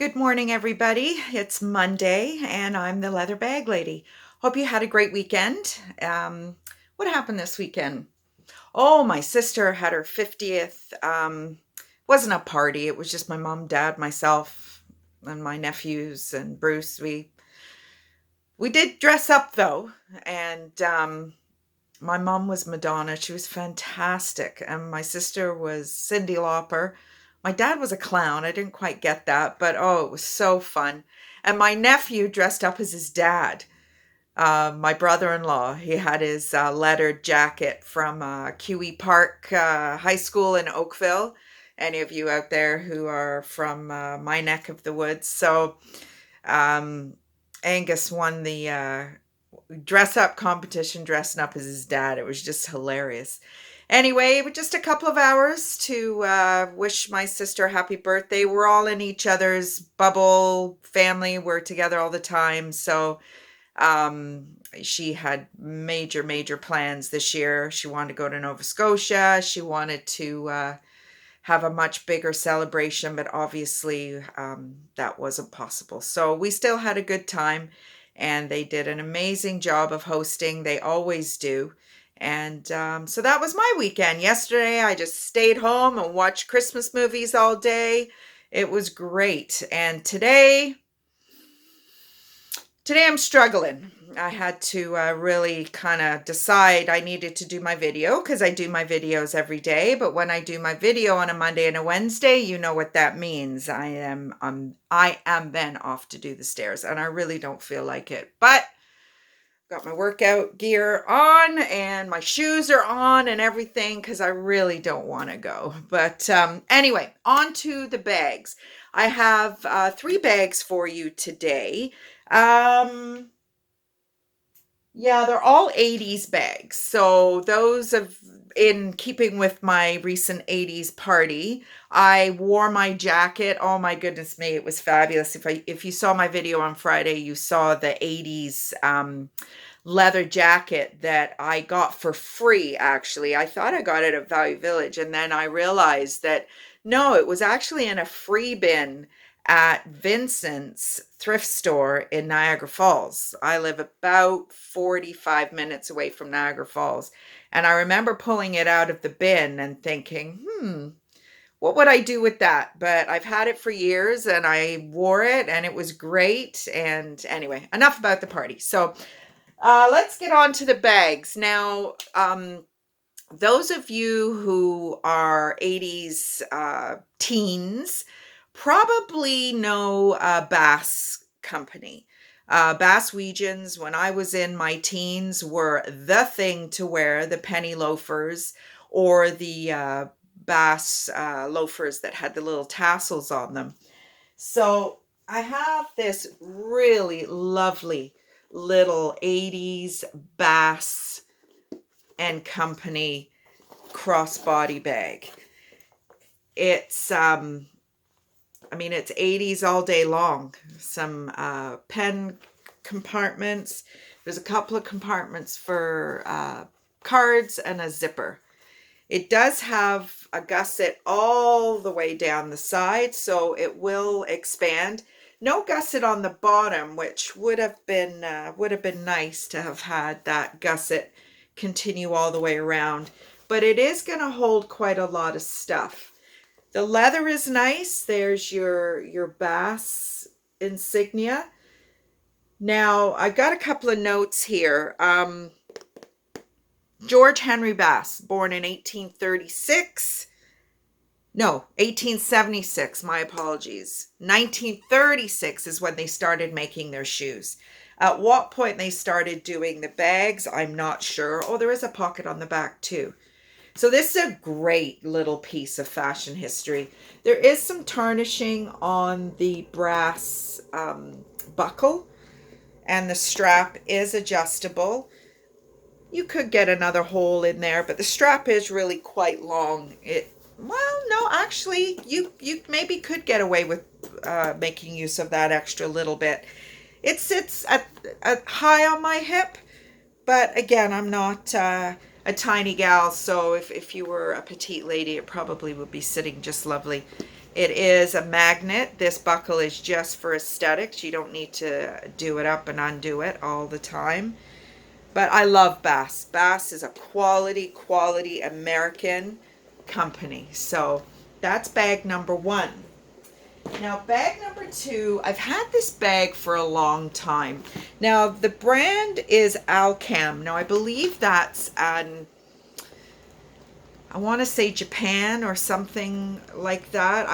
Good morning, everybody. It's Monday, and I'm the Leather Bag Lady. Hope you had a great weekend. What happened this weekend? Oh, my sister had her 50th. Wasn't a party. It was just my mom, dad, myself, and my nephews and Bruce. We did dress up though, and my mom was Madonna. She was fantastic, and my sister was Cyndi Lauper. My dad was a clown. I didn't quite get that, but oh, it was so fun. And my nephew dressed up as his dad. My brother-in-law, he had his lettered jacket from QE Park High School in Oakville. Any of you out there who are from my neck of the woods. So um, Angus won the dress up competition dressing up as his dad. It was just hilarious. Anyway, just a couple of hours to wish my sister a happy birthday. We're all in each other's bubble family. We're together all the time. So she had major plans this year. She wanted to go to Nova Scotia. She wanted to have a much bigger celebration, but obviously that wasn't possible. So we still had a good time, and they did an amazing job of hosting. They always do. And so that was my weekend. Yesterday, I just stayed home and watched Christmas movies all day. It was great. And today I'm struggling. I had to really kind of decide I needed to do my video because I do my videos every day. But when I do my video on a Monday and a Wednesday, you know what that means. I am then off to do the stairs, and I really don't feel like it. But got my workout gear on and my shoes are on and everything because I really don't want to go. But anyway, on to the bags. I have 3 bags for you today. Yeah, they're all 80s bags. So those of in keeping with my recent 80s party, I wore my jacket. Oh my goodness me, it was fabulous. If you saw my video on Friday, you saw the 80s leather jacket that I got for free actually. I thought I got it at Value Village, and then I realized that no, it was actually in a free bin at Vincent's thrift store in Niagara Falls. I live about 45 minutes away from Niagara Falls. And I remember pulling it out of the bin and thinking, what would I do with that? But I've had it for years and I wore it and it was great. And anyway, enough about the party. So let's get on to the bags. Now, those of you who are 80s teens probably know Bass Company. Bass Weejuns, when I was in my teens, were the thing to wear, the penny loafers or the Bass loafers that had the little tassels on them. So I have this really lovely little 80s Bass and Company crossbody bag. It's it's 80s all day long. Some pen compartments. There's a couple of compartments for cards and a zipper. It does have a gusset all the way down the side, so it will expand. No gusset on the bottom, which would have been nice to have had that gusset continue all the way around. But it is going to hold quite a lot of stuff. The leather is nice. There's your Bass insignia. Now, I've got a couple of notes here. George Henry Bass, born in 1836. No, 1876, my apologies. 1936 is when they started making their shoes. At what point they started doing the bags, I'm not sure. Oh, there is a pocket on the back too. So this is a great little piece of fashion history. There is some tarnishing on the brass buckle, and the strap is adjustable. You could get another hole in there, but the strap is really quite long. No, actually, you maybe could get away with making use of that extra little bit. It sits at high on my hip, but again, I'm not a tiny gal, so if you were a petite lady, it probably would be sitting just lovely. It is a magnet. This buckle is just for aesthetics. You don't need to do it up and undo it all the time. But I love Bass. Bass is a quality American company. So that's bag number one. Now, bag number two, I've had this bag for a long time. Now, the brand is Alcam. Now, I believe that's an, I want to say Japan or something like that.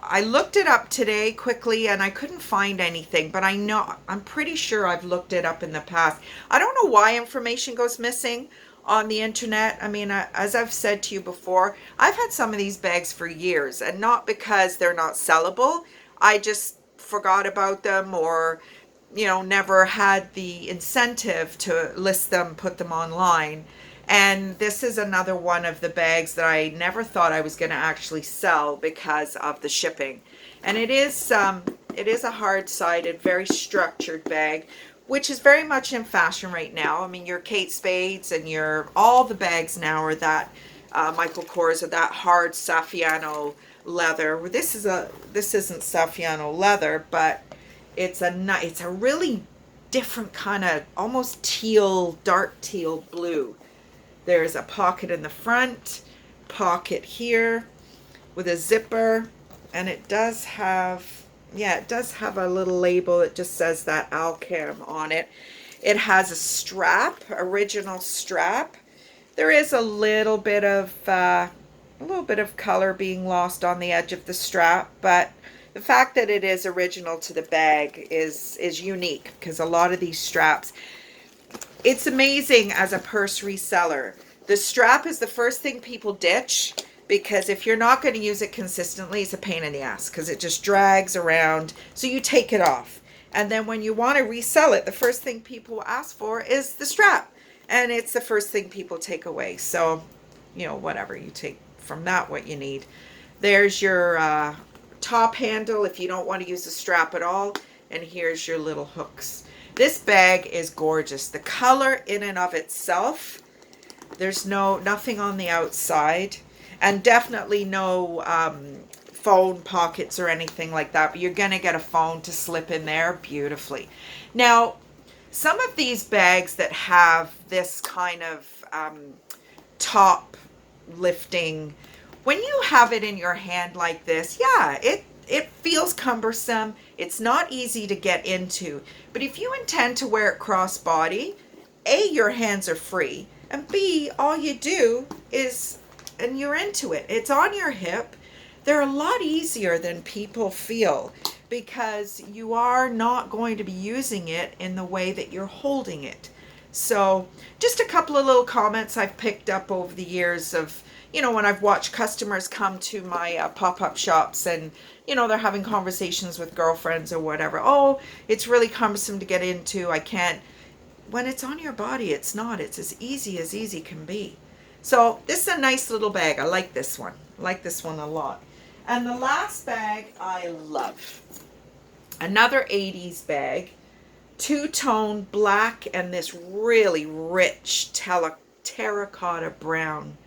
I looked it up today quickly and I couldn't find anything, but I'm pretty sure I've looked it up in the past. I don't know why information goes missing on the internet. I mean, as I've said to you before, I've had some of these bags for years, and not because they're not sellable. I just forgot about them, or never had the incentive to list them, put them online. And this is another one of the bags that I never thought I was going to actually sell because of the shipping. And it is a hard-sided, very structured bag, which is very much in fashion right now. I mean, your Kate Spades and all the bags now are that Michael Kors are that hard Saffiano leather. This isn't Saffiano leather, but it's a really different kind of almost teal, dark teal blue. There's a pocket in the front, pocket here with a zipper, and it does have a little label. It just says that Alcam on it. It has a strap, original strap. There is a little bit of color being lost on the edge of the strap, but the fact that it is original to the bag is unique, because a lot of these straps, it's amazing as a purse reseller. The strap is the first thing people ditch, because if you're not going to use it consistently, it's a pain in the ass because it just drags around. So you take it off. And then when you want to resell it, the first thing people ask for is the strap. And it's the first thing people take away. So, whatever, you take from that what you need. There's your top handle if you don't want to use the strap at all. And here's your little hooks. This bag is gorgeous. The color in and of itself, there's nothing on the outside, and definitely no phone pockets or anything like that, but you're going to get a phone to slip in there beautifully. Now, some of these bags that have this kind of top lifting, when you have it in your hand like this, yeah, it feels cumbersome. It's not easy to get into. But if you intend to wear it crossbody, A, your hands are free, and B, all you do is, and you're into it. It's on your hip. They're a lot easier than people feel, because you are not going to be using it in the way that you're holding it. So just a couple of little comments I've picked up over the years of, when I've watched customers come to my pop-up shops and, they're having conversations with girlfriends or whatever. Oh, it's really cumbersome to get into. I can't. When it's on your body, it's not. It's as easy can be. So this is a nice little bag. I like this one. I like this one a lot. And the last bag I love. Another 80s bag. Two-tone black and this really rich terracotta brown.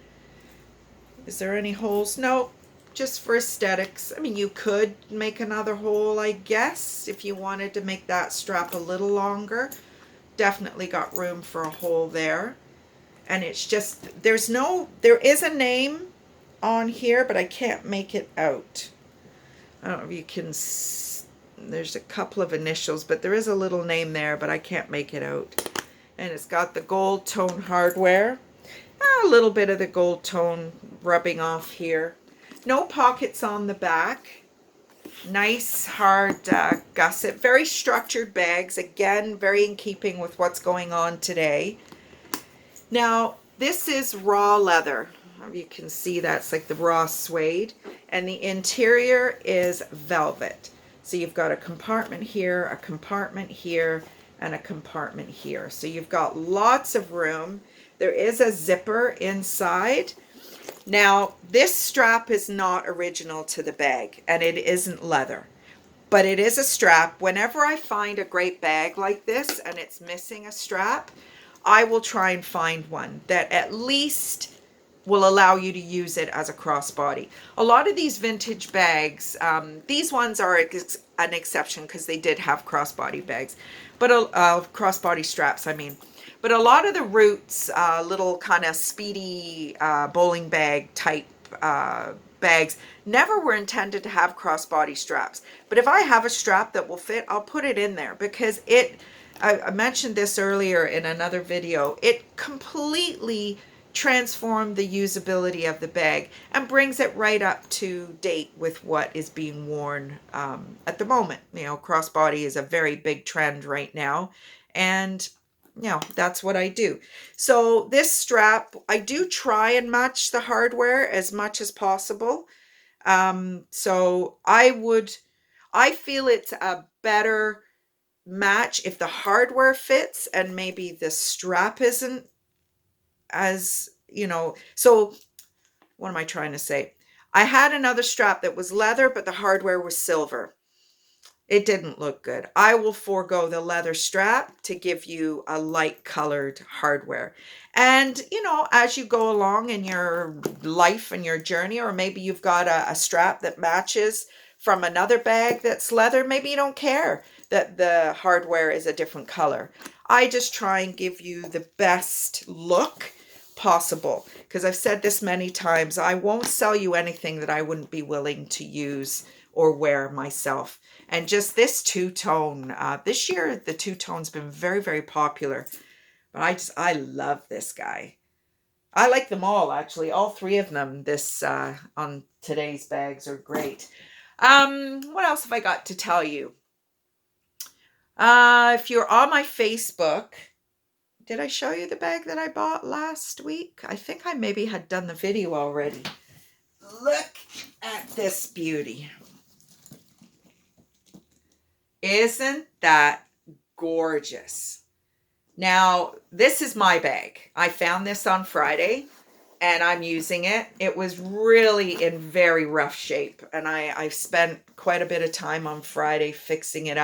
Is there any holes? No, just for aesthetics. I mean, you could make another hole, I guess, if you wanted to make that strap a little longer. Definitely got room for a hole there. And it's just, there is a name on here, but I can't make it out. I don't know if you can, there's a couple of initials, but there is a little name there, but I can't make it out. And it's got the gold tone hardware. A little bit of the gold tone rubbing off here. No pockets on the back. Nice hard gusset. Very structured bags. Again, very in keeping with what's going on today. Now, this is raw leather. You can see that's like the raw suede. And the interior is velvet. So you've got a compartment here, a compartment here, and a compartment here. So you've got lots of room. There is a zipper inside. Now, this strap is not original to the bag, and it isn't leather, but it is a strap. Whenever I find a great bag like this and it's missing a strap, I will try and find one that at least will allow you to use it as a crossbody. A lot of these vintage bags, these ones are an exception because they did have crossbody bags, but crossbody straps, I mean. But a lot of the Roots little kind of speedy bowling bag type bags never were intended to have crossbody straps. But if I have a strap that will fit, I'll put it in there because I mentioned this earlier in another video, it completely transformed the usability of the bag and brings it right up to date with what is being worn at the moment. You know, crossbody is a very big trend right now, and you know, that's what I do. So this strap, I do try and match the hardware as much as possible. So I feel it's a better match if the hardware fits and maybe the strap isn't as, you know. So what am I trying to say? I had another strap that was leather, but the hardware was silver. It didn't look good. I will forego the leather strap to give you a light colored hardware. And, you know, as you go along in your life and your journey, or maybe you've got a strap that matches from another bag that's leather, maybe you don't care that the hardware is a different color. I just try and give you the best look possible because I've said this many times. I won't sell you anything that I wouldn't be willing to use or wear myself. And just this two-tone, this year the two-tone's been very, very popular. But I love this guy. I like them all, actually. All three of them on today's bags are great. What else have I got to tell you? If you're on my Facebook, did I show you the bag that I bought last week? I think I maybe had done the video already. Look at this beauty. Isn't that gorgeous? Now, this is my bag. I found this on Friday and I'm using it. It was really in very rough shape, and I've spent quite a bit of time on Friday fixing it up.